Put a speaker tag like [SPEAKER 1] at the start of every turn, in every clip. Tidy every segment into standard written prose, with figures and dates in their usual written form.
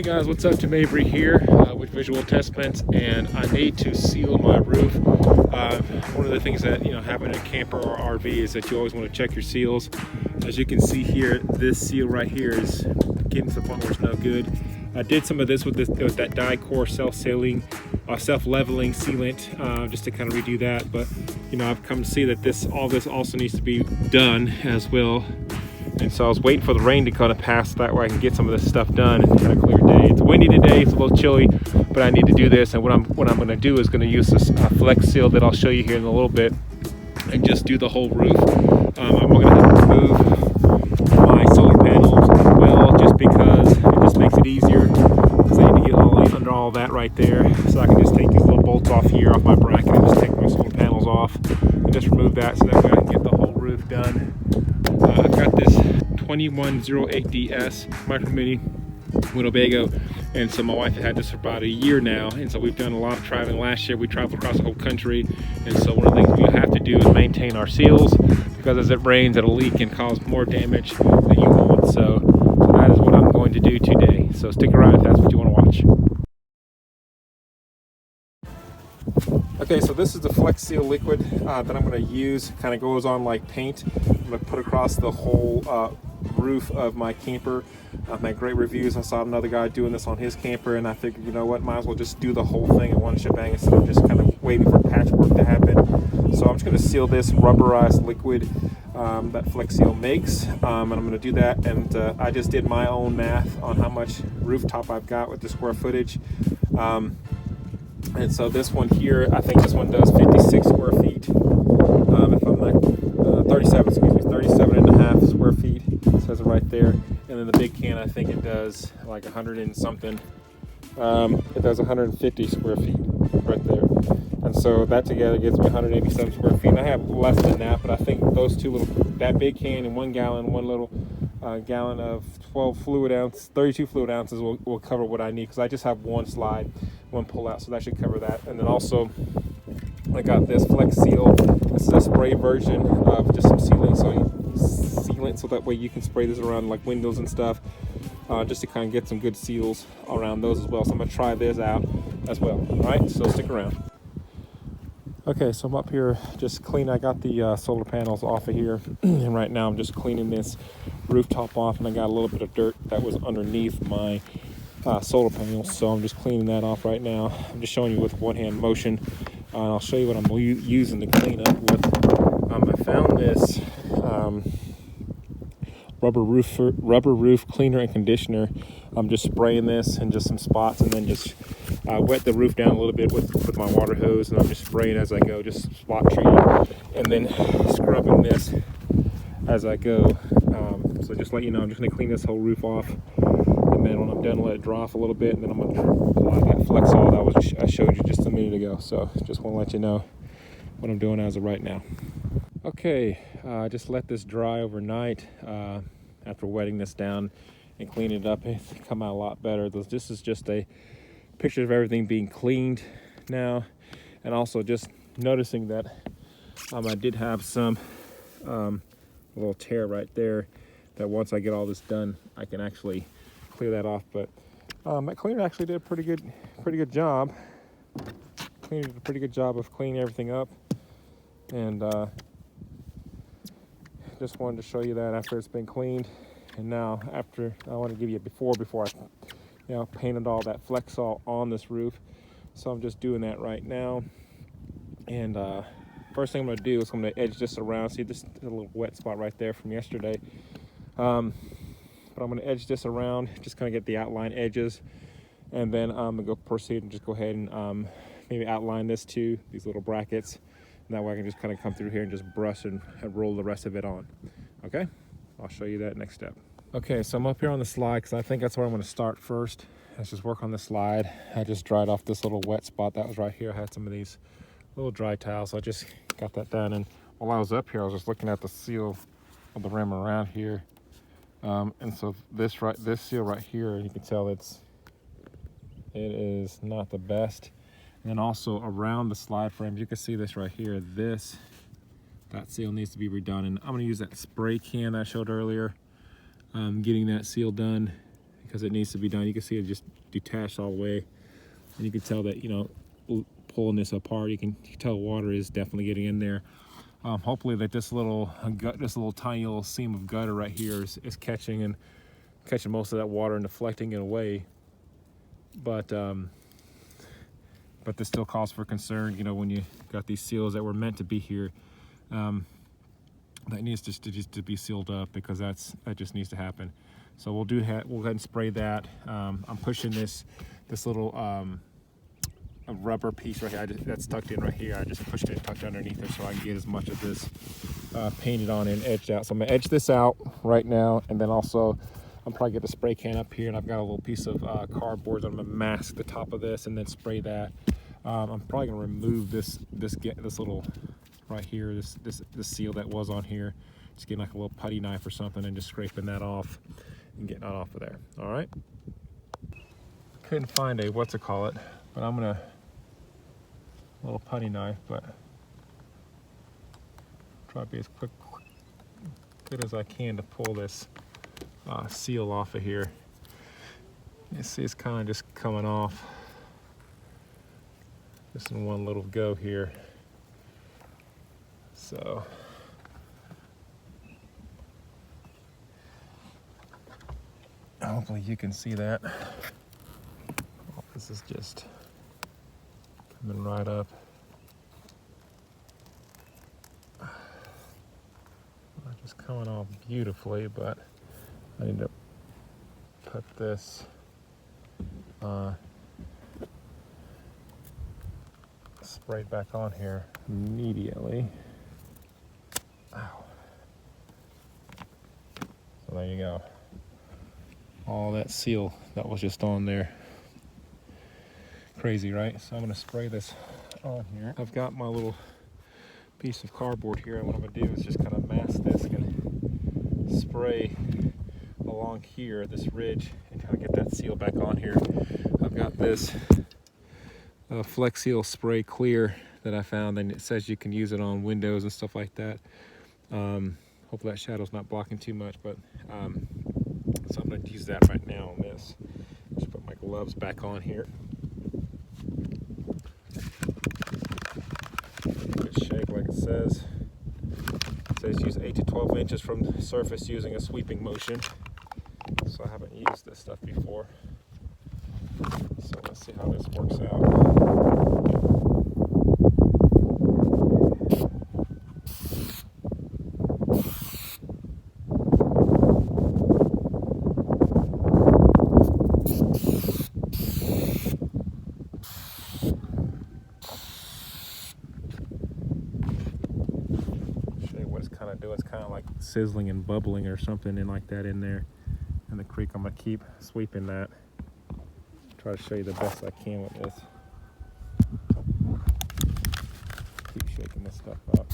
[SPEAKER 1] Hey guys, what's up? Tim Avery here with Visual Testments, and I need to seal my roof. One of the things that having a camper or RV is that you always want to check your seals. As you can see here, this seal right here is getting to the point where it's no good. I did some of this with that DieCore self-leveling sealant just to kind of redo that, but I've come to see that all this also needs to be done as well. And so I was waiting for the rain to kind of pass, that way I can get some of this stuff done and kind of clear day. It's windy today, it's a little chilly, but I need to do this. And what I'm going to do is going to use this flex seal that I'll show you here in a little bit, and just do the whole roof. I'm going to remove my solar panels as well, just because it just makes it easier. Because I need to get under all that right there, so I can just take these little bolts off here off my bracket and just take my solar panels off and just remove that, so that way I can get the whole roof done. I've got this 2108DS Micro Mini Winnebago, and so my wife had this for about a year now, and so we've done a lot of traveling. Last year we traveled across the whole country, and so one of the things we have to do is maintain our seals, because as it rains it'll leak and cause more damage than you want. So that is what I'm going to do today, so stick around if that's what you want to watch. Okay, so this is the Flex Seal liquid that I'm going to use. Kind of goes on like paint. I'm going to put across the whole roof of my camper. I've had great reviews. I saw another guy doing this on his camper, and I figured, you know what, might as well just do the whole thing in one shebang instead of just kind of waiting for patchwork to happen. So I'm just going to seal this rubberized liquid that Flex Seal makes, and I'm going to do that. And I just did my own math on how much rooftop I've got with the square footage. And so this one here, I think this one does 56 square feet. If I'm not 37, excuse me, 37 and a half square feet. It says it right there. And then the big can, I think it does like 100 and something. It does 150 square feet right there. And so that together gives me 187 square feet. And I have less than that, but I think those two that big can and 1 gallon, one little gallon of 32 fluid ounces will cover what I need, because I just have one slide, one pull out, so that should cover that. And then also I got this Flex Seal. This is a spray version of just some sealant, so that way you can spray this around like windows and stuff, just to kind of get some good seals around those as well. So I'm gonna try this out as well. All right, so stick around. Okay, so I'm up here just cleaning. I got the solar panels off of here, and right now I'm just cleaning this rooftop off, and I got a little bit of dirt that was underneath my solar panels, so I'm just cleaning that off right now. I'm just showing you with one-hand motion, and I'll show you what I'm using to clean up with. I found this rubber roof cleaner and conditioner. I'm just spraying this in just some spots, and then just wet the roof down a little bit with my water hose, and I'm just spraying as I go, just spot treating, and then scrubbing this as I go. So just let you know, I'm just going to clean this whole roof off, and then when I'm done, let it dry off a little bit, and then I'm going to apply that Flex Seal that I showed you just a minute ago. So just want to let you know what I'm doing as of right now. Okay, just let this dry overnight. After wetting this down and cleaning it up, it's come out a lot better. This is just a picture of everything being cleaned now, and also just noticing that I did have some little tear right there, that once I get all this done I can actually clear that off. But my cleaner actually did a pretty good job. Cleaner did a pretty good job of cleaning everything up, and just wanted to show you that after it's been cleaned. And now after, I want to give you a before I painted all that Flex Seal on this roof. So I'm just doing that right now. And first thing I'm going to do is I'm going to edge this around. See, this is a little wet spot right there from yesterday. But I'm going to edge this around, just kind of get the outline edges, and then I'm going to proceed and just go ahead and maybe outline this too, these little brackets. And that way I can just kind of come through here and just brush and roll the rest of it on. Okay, I'll show you that next step. Okay, so I'm up here on the slide because I think that's where I'm going to start first. Let's just work on the slide. I just dried off this little wet spot that was right here. I had some of these little dry towels, so I just got that done. And while I was up here, I was just looking at the seal of the rim around here. And so this seal right here, you can tell it is not the best. And then also around the slide frames, you can see this right here. That seal needs to be redone, and I'm going to use that spray can I showed earlier. Getting that seal done, because it needs to be done. You can see it just detached all the way, and you can tell that, you know, pulling this apart, you can tell water is definitely getting in there. Hopefully that this little tiny little seam of gutter right here is catching most of that water and deflecting it away. But this still calls for concern, you know, when you got these seals that were meant to be here. That needs just to be sealed up, because that just needs to happen. So we'll go ahead and spray that. I'm pushing this little a rubber piece right here that's tucked in right here. I just pushed it and tucked underneath it so I can get as much of this painted on and edged out. So I'm gonna edge this out right now, and then also I'm probably get the spray can up here, and I've got a little piece of cardboard that I'm gonna mask the top of this and then spray that. I'm probably gonna remove this little right here, this seal that was on here. Just getting like a little putty knife or something and just scraping that off and getting that off of there. All right. Couldn't find a but I'm gonna little putty knife, but try to be as good as I can to pull this seal off of here. You see it's kind of just coming off just in one little go here. So hopefully you can see that. This is just coming right up. Just coming off beautifully, but I need to put this sprayed back on here immediately. Ow. So there you go. All that seal that was just on there. Crazy, right? So I'm gonna spray this on here. I've got my little piece of cardboard here, and what I'm gonna do is just kind of mask this and spray along here, this ridge, and kind of get that seal back on here. I've got this Flex Seal Spray Clear that I found, and it says you can use it on windows and stuff like that. Hopefully that shadow's not blocking too much, but so I'm going to use that right now on this. Just put my gloves back on here. Good shake like it says. It says use 8 to 12 inches from the surface using a sweeping motion. So I haven't used this stuff before. So let's see how this works out. It's kind of like sizzling and bubbling or something in like that in there in the creek. I'm gonna keep sweeping that, try to show you the best I can with this. Keep shaking this stuff up.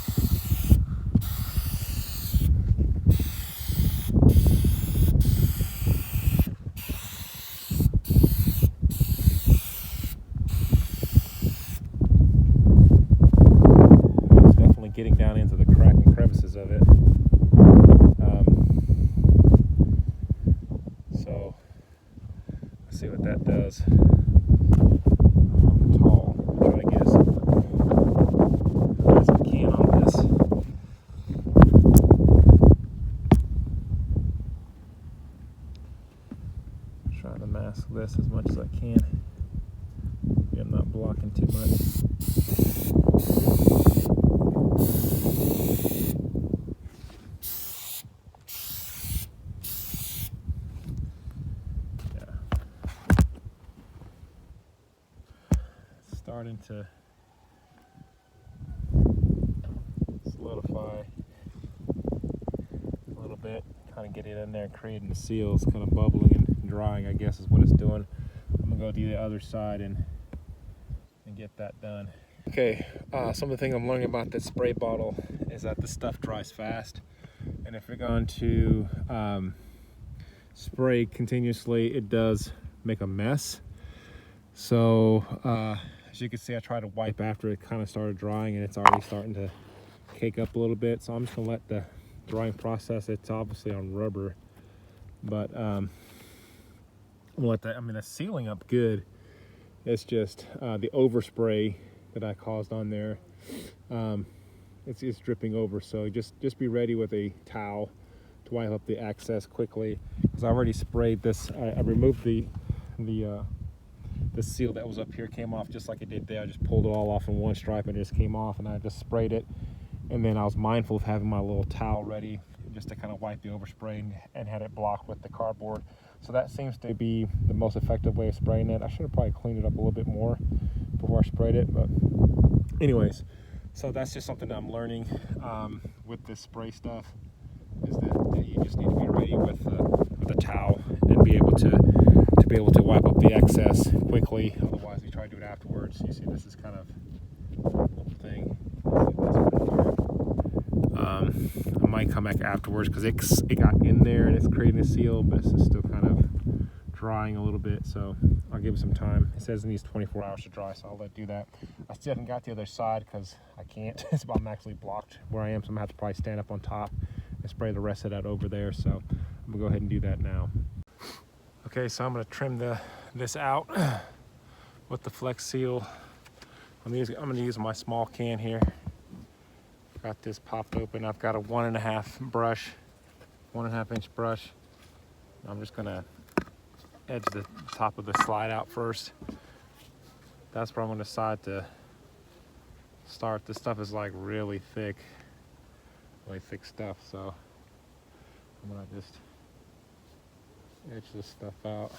[SPEAKER 1] It's definitely getting down into the crack and crevices of it. So let's see what that does. I'm tall. I'm trying to get as I can on this. Trying to mask this as much as I can. I'm not blocking too much. Starting to solidify a little bit, kind of get it in there, creating the seals, kind of bubbling and drying, I guess is what it's doing. I'm gonna go do the other side and get that done. Okay, some of the things I'm learning about this spray bottle is that the stuff dries fast, and if you're going to spray continuously, it does make a mess. So as you can see, I tried to wipe after it kind of started drying, and it's already starting to cake up a little bit. So I'm just gonna let the drying process, it's obviously on rubber, but I'm gonna let that, I mean, that's sealing up good. It's just the overspray that I caused on there. It's dripping over, so just be ready with a towel to wipe up the excess quickly, because I already sprayed this. I removed the seal that was up here, came off just like it did there. I just pulled it all off in one stripe and it just came off, and I just sprayed it. And then I was mindful of having my little towel ready just to kind of wipe the overspray and had it blocked with the cardboard. So that seems to be the most effective way of spraying it. I should have probably cleaned it up a little bit more before I sprayed it, but anyways, so that's just something that I'm learning with this spray stuff, is that you just need to be ready with a towel and be able to wipe up the excess quickly. Otherwise, you try to do it afterwards. You see, this is kind of the thing. I might come back afterwards because it got in there and it's creating a seal, but it's still kind of drying a little bit, so I'll give it some time. It says it needs 24 hours to dry, so I'll let it do that. I still haven't got the other side because I can't. I'm actually blocked where I am, so I'm gonna have to probably stand up on top and spray the rest of that over there. So I'm gonna go ahead and do that now. Okay, so I'm gonna trim this out with the Flex Seal. I'm gonna use my small can here. Got this popped open. I've got a 1.5 brush, 1.5 inch brush. I'm just gonna edge the top of the slide out first. That's where I'm gonna decide to start. This stuff is like really thick stuff, so I'm gonna just edge this stuff out.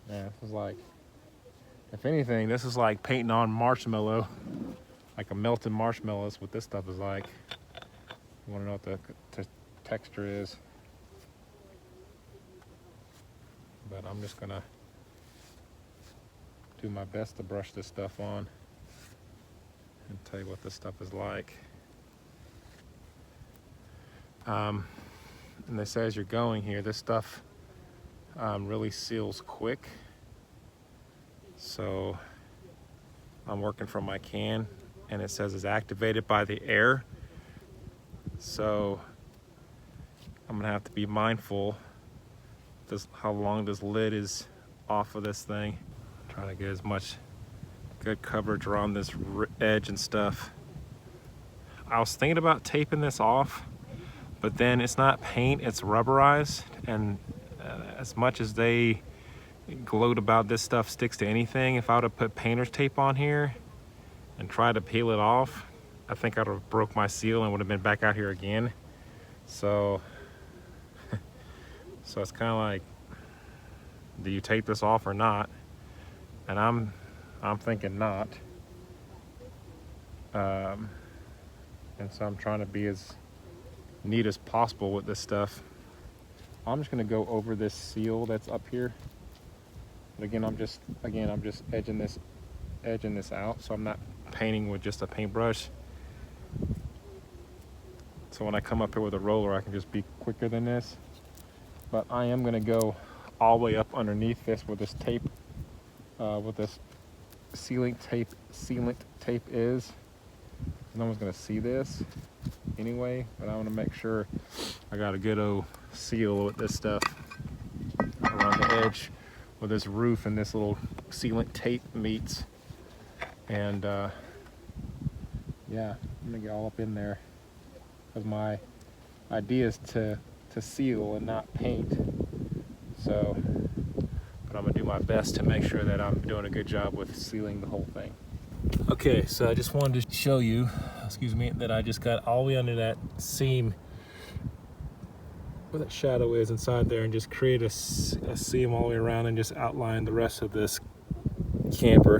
[SPEAKER 1] Yeah, this is like, if anything, this is like painting on marshmallow, like a melted marshmallow is what this stuff is like. You wanna know what the texture is. But I'm just gonna do my best to brush this stuff on and tell you what this stuff is like. And they say as you're going here, this stuff really seals quick. So I'm working from my can, and it says it's activated by the air. So I'm gonna have to be mindful how long this lid is off of this thing. I'm trying to get as much good coverage around this edge and stuff. I was thinking about taping this off, but then it's not paint, it's rubberized, and as much as they gloat about this stuff sticks to anything, if I would have put painter's tape on here and tried to peel it off, I think I would have broke my seal and would have been back out here again. So it's kind of like, do you take this off or not? And I'm thinking not. And so I'm trying to be as neat as possible with this stuff. I'm just gonna go over this seal that's up here. But again, I'm just edging this out, so I'm not painting with just a paintbrush. So when I come up here with a roller, I can just be quicker than this. But I am gonna go all the way up underneath this with this tape, with this sealant tape is. No one's gonna see this anyway, but I want to make sure I got a good old seal with this stuff around the edge where this roof and this little sealant tape meets. And yeah, I'm gonna get all up in there because my idea is to seal and not paint. So, but I'm gonna do my best to make sure that I'm doing a good job with sealing the whole thing. Okay, so I just wanted to show you, excuse me, that I just got all the way under that seam where that shadow is inside there, and just create a seam all the way around and just outline the rest of this camper.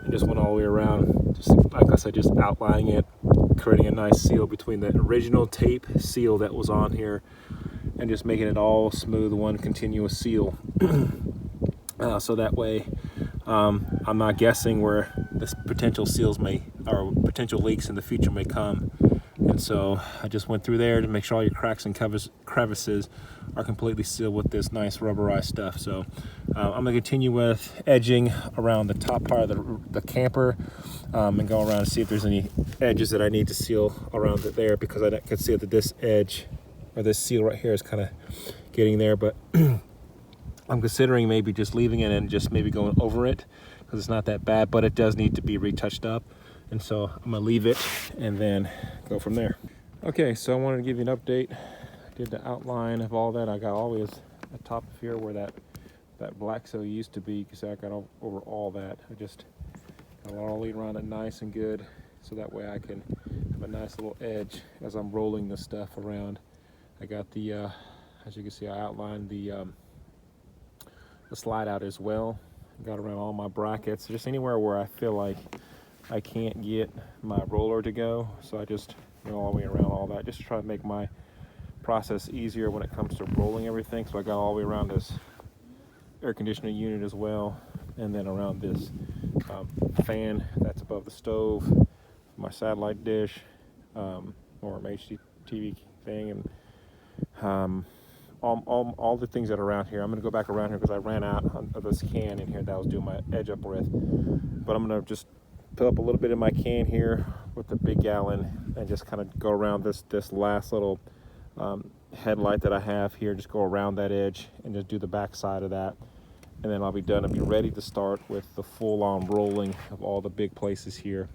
[SPEAKER 1] Just went all the way around, just like I said, just outlining it, creating a nice seal between the original tape seal that was on here and just making it all smooth, one continuous seal. So that way I'm not guessing where this potential seals may, or potential leaks in the future may come. And so I just went through there to make sure all your cracks and crevices are completely sealed with this nice rubberized stuff. So I'm gonna continue with edging around the top part of the camper and go around and see if there's any edges that I need to seal around it there, because I can see that this edge or this seal right here is kind of getting there, but I'm considering maybe just leaving it and just maybe going over it because it's not that bad, but it does need to be retouched up. And so I'm gonna leave it and then go from there. Okay, so I wanted to give you an update. I did the outline of all that. I got always at the top of here where that black cell used to be, because I got over all that. I just got all around it nice and good, so that way I can have a nice little edge as I'm rolling this stuff around. I got the, as you can see, I outlined the slide out as well. Got around all my brackets, just anywhere where I feel like I can't get my roller to go. So I just go all the way around all that, just to try to make my process easier when it comes to rolling everything. So I got all the way around this air conditioning unit as well, and then around this fan that's above the stove, my satellite dish, or my HDTV thing, and all the things that are around here. I'm gonna go back around here because I ran out of this can in here that I was doing my edge up with, but I'm gonna just fill up a little bit in my can here with the big gallon and just kind of go around this last little headlight that I have here. Just go around that edge and just do the back side of that, and then I'll be done and be ready to start with the full-on rolling of all the big places here.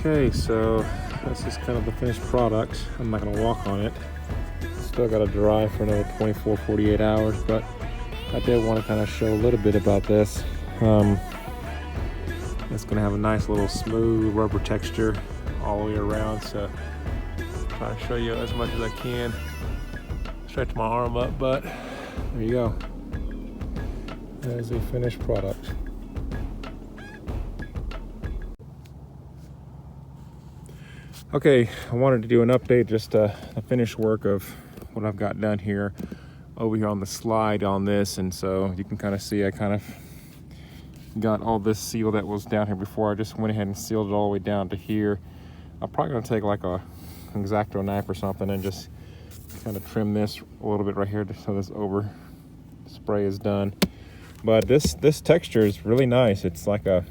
[SPEAKER 1] Okay, so this is kind of the finished product. I'm not gonna walk on it. Still gotta dry for another 24, 48 hours, but I did want to kind of show a little bit about this. It's gonna have a nice little smooth rubber texture all the way around, so try to show you as much as I can. Stretch my arm up, but there you go. There's the finished product. Okay, I wanted to do an update, just the finished work of what I've got done here over here on the slide on this. And so you can kind of see I kind of got all this seal that was down here before. I just went ahead and sealed it all the way down to here. I'm probably gonna take like an X-Acto knife or something and just kind of trim this a little bit right here so this over spray is done. But this texture is really nice. It's like a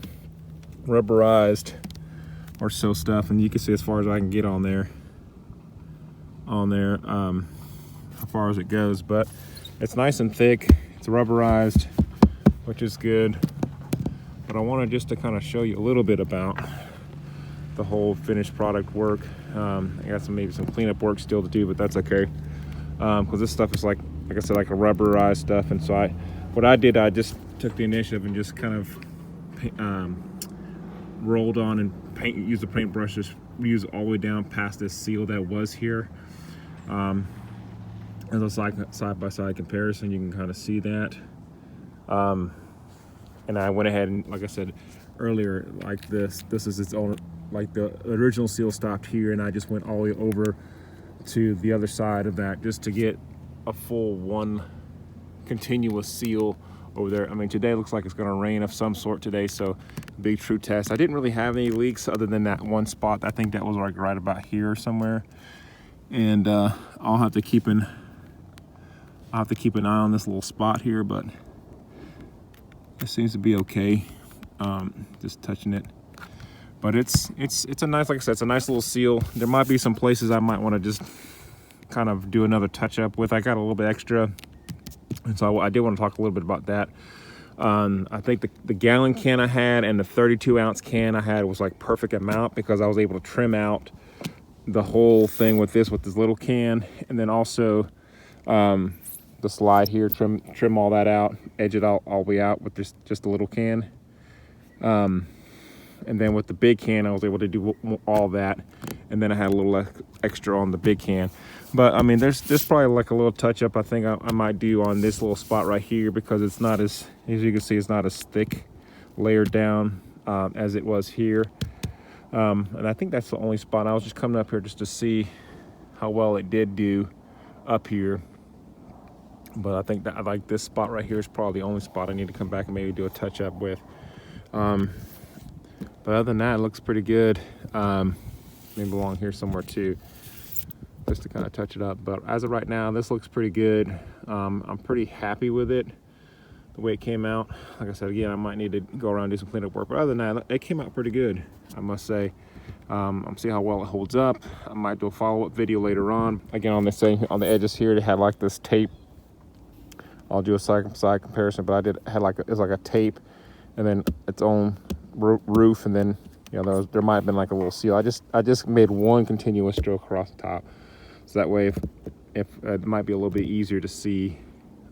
[SPEAKER 1] rubberized or so stuff, and you can see as far as I can get on there how far as it goes, but it's nice and thick. It's rubberized, which is good. But I wanted just to kind of show you a little bit about the whole finished product work. I got maybe some cleanup work still to do, but that's okay, because this stuff is like I said, like a rubberized stuff. And so I just took the initiative and just kind of rolled on and use the paintbrush, just use all the way down past this seal that was here. As a side-by-side comparison, you can kind of see that. And I went ahead and, like I said earlier, like this is its own, like the original seal stopped here, and I just went all the way over to the other side of that just to get a full one continuous seal over there. I mean, today looks like it's going to rain of some sort today, so big true test. I didn't really have any leaks other than that one spot. I think that was like right about here somewhere, and I'll have to keep an eye on this little spot here, but it seems to be okay. Just touching it, but it's a nice, like I said, it's a nice little seal. There might be some places I might want to just kind of do another touch up with. I got a little bit extra, and so I did want to talk a little bit about that. I think the gallon can I had and the 32-ounce can I had was like perfect amount, because I was able to trim out the whole thing with this little can, and then also the slide here, trim all that out, edge it all the way out with just a little can. And then with the big can, I was able to do all that. And then I had a little extra on the big can. But I mean, there's probably like a little touch up I think I might do on this little spot right here, because it's not as you can see, it's not as thick layered down as it was here. And I think that's the only spot. I was just coming up here just to see how well it did do up here. But I think that I like this spot right here is probably the only spot I need to come back and maybe do a touch up with. But other than that, it looks pretty good. Maybe along here somewhere too, just to kind of touch it up. But as of right now, this looks pretty good. I'm pretty happy with it, the way it came out. Like I said, again, I might need to go around and do some cleanup work. But other than that, it came out pretty good, I must say. I'm see how well it holds up. I might do a follow-up video later on. Again, on this thing, on the edges here, they had like this tape. I'll do a side comparison, but had like it's like a tape, and then its own roof, and then there might have been like a little seal. I just made one continuous stroke across the top, so that way if it might be a little bit easier to see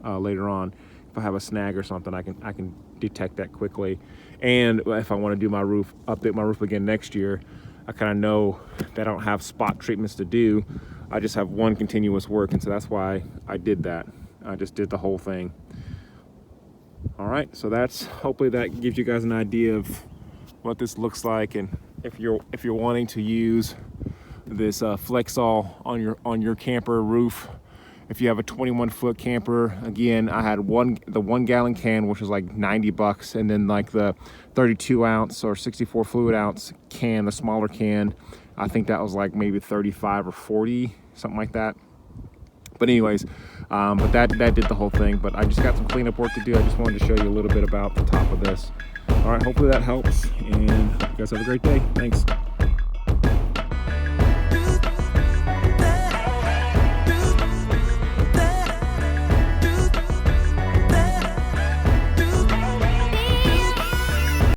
[SPEAKER 1] later on. If I have a snag or something, I can detect that quickly. And if I want to do my roof, update my roof again next year, I kind of know that I don't have spot treatments to do. I just have one continuous work, and so that's why I did that. I just did the whole thing. All right, so hopefully that gives you guys an idea of what this looks like. And if you're wanting to use this Flexall on your camper roof, if you have a 21-foot camper, again, I had the 1 gallon can, which was like $90, and then like the 32 ounce or 64 fluid ounce can, the smaller can, I think that was like maybe 35 or 40, something like that. But anyways, but that did the whole thing. But I just got some cleanup work to do. I just wanted to show you a little bit about the top of this. All right, hopefully that helps, and you guys have a great day. Thanks.